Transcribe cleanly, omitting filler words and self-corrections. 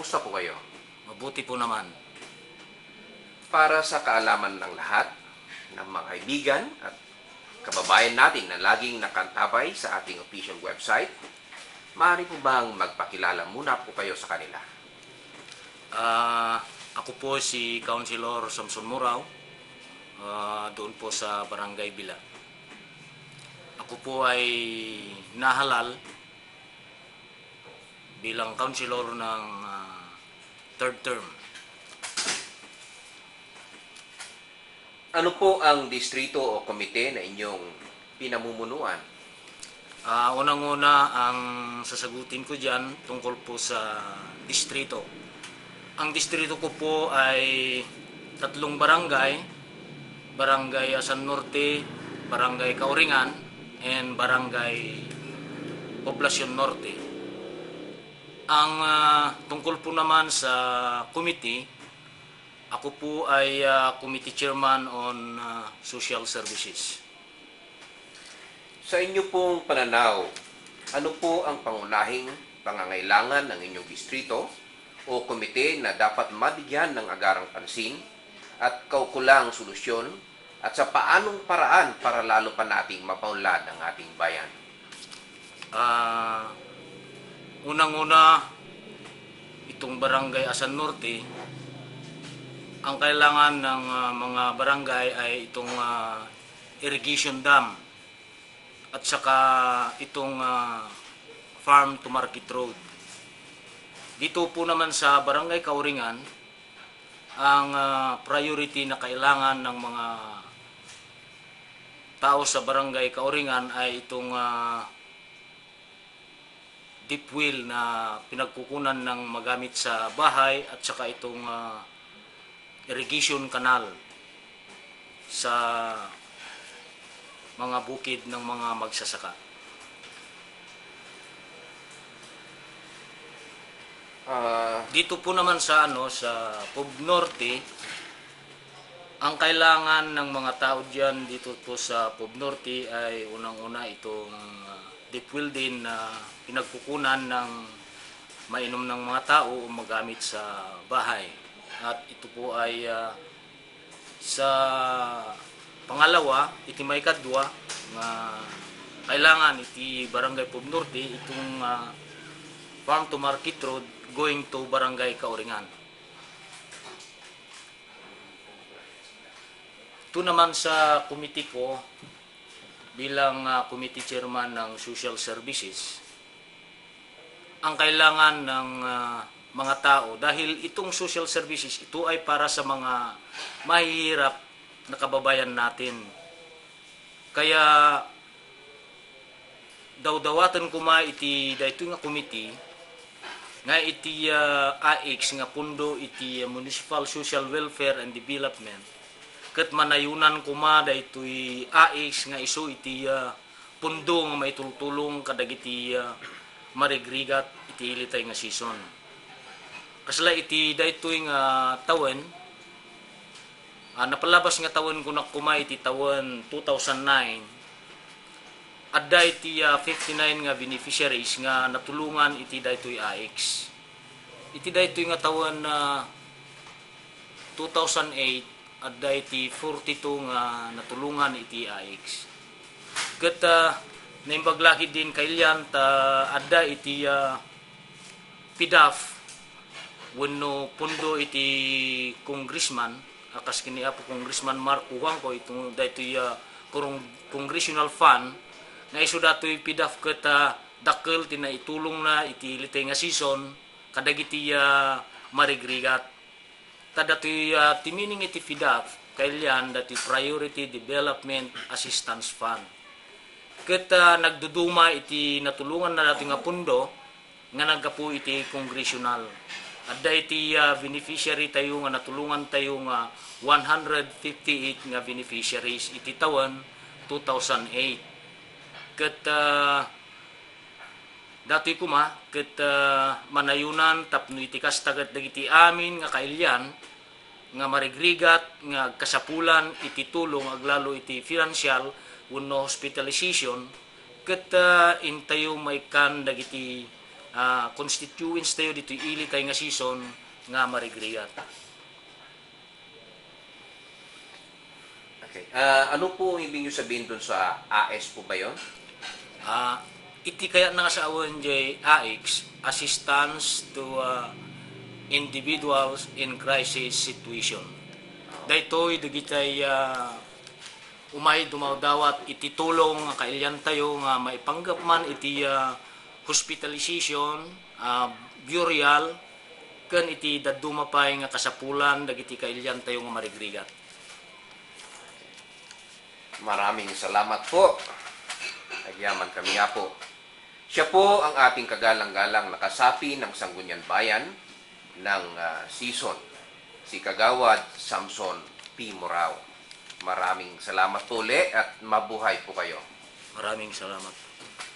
Kamusta po kayo? Mabuti po naman. Para sa kaalaman ng lahat, ng mga kaibigan at kababayan natin na laging nakantabay sa ating official website, maaari po bang magpakilala muna po kayo sa kanila? Ako po si Councilor Samson Murao, doon po sa Barangay Bila. Ako po ay nahalal bilang councilor ng third term. Ano po ang distrito o komite na inyong pinamumunuan? Unang-una, ang sasagutin ko dyan tungkol po sa distrito. Ang distrito ko po ay 3 barangay, Barangay Asan Norte, Barangay Kauringan, and Barangay Poblacion Norte. Ang tungkol po naman sa committee, ako po ay committee chairman on social services. Sa inyo pong pananaw, ano po ang pangunahing pangangailangan ng inyong distrito o komite na dapat mabigyan ng agarang pansin at kaukulang solusyon at sa paanong paraan para lalo pa nating mapaunlad ang ating bayan? Unang-una, itong Barangay Asan Norte, ang kailangan ng mga barangay ay itong irrigation dam at saka itong farm to market road. Dito po naman sa Barangay Kauringan, ang priority na kailangan ng mga tao sa Barangay Kauringan ay itong deep well na pinagkukunan ng magamit sa bahay at saka itong irrigation canal sa mga bukid ng mga magsasaka. Dito po naman sa sa Pob Norte, ang kailangan ng mga tao diyan dito po sa Pob Norte ay unang-una itong deep well din na pinagkukunan ng mainom ng mga tao o magamit sa bahay. At ito po ay sa pangalawa, iti may kadwa na kailangan iti Barangay Pob Norte itong farm to market road going to Barangay Kauringan. Ito naman sa committee ko bilang committee chairman ng social services, ang kailangan ng mga tao, dahil itong social services, ito ay para sa mga mahihirap na kababayan natin. Kaya dawdawatan ko iti dayto nga committee nga iti AX nga pundo iti Municipal Social Welfare and Development. Ket manayunan ko daytoy AX nga isu iti pundo nga maitultulong kadagiti marigrigat iti ilitay nga season. Kasla iti daytoy nga tawen, napalabas nga tawen ko nakuma iti tawen 2009, adda iti 59 nga beneficiaries nga natulungan iti daytoy AX. Iti daytoy nga tawen 2008, adda iti 42 nga natulungan iti AX. Ket naimbaglaki din kailyan adda iti PDAF wenno pundo iti congressman akas kini apo Congressman Marco Wangko itong daytoy congressional fund na isu datoy PDAF ket dakkel tinaitulong na iti litay nga season kadagiti marigrigat. Datoy timining iti PDAF kailyan dati Priority Development Assistance Fund. Ket nagduduma iti natulungan na dati nga pundo nga nagkapu iti congressional. Adda iti beneficiary tayo nga natulungan tayo nga 158 nga beneficiaries iti taon 2008. Ket datoy kuma ket manayunan tapno iti kastagat dagiti amin nga kailyan nga marigrigat nga kasapulan iti tulong aglalo iti financial wenno hospitalization ket intayo maikan dagiti constituents tayo dito ili tayo nga season nga marigrigat. Okay. Ano po ang ibig nyo sabihin dun sa AS po ba yun? Iti kaya na nga sa awan jay AX, Assistance to Individuals in Crisis Situation. Daytoy dagitay umay dumawdawat iti tulong nga kailyan tayo nga maipanggap man iti hospitalization, burial, ken iti dadumapay nga kasapulan dagiti kailyan tayo nga marigrigat. Maraming salamat po. Nagyaman kami nga po. Siya po ang ating kagalang-galang nakasapi ng Sangguniang Bayan ng season, si Kagawad Samson P. Morao. Maraming salamat po ulit at mabuhay po kayo. Maraming salamat.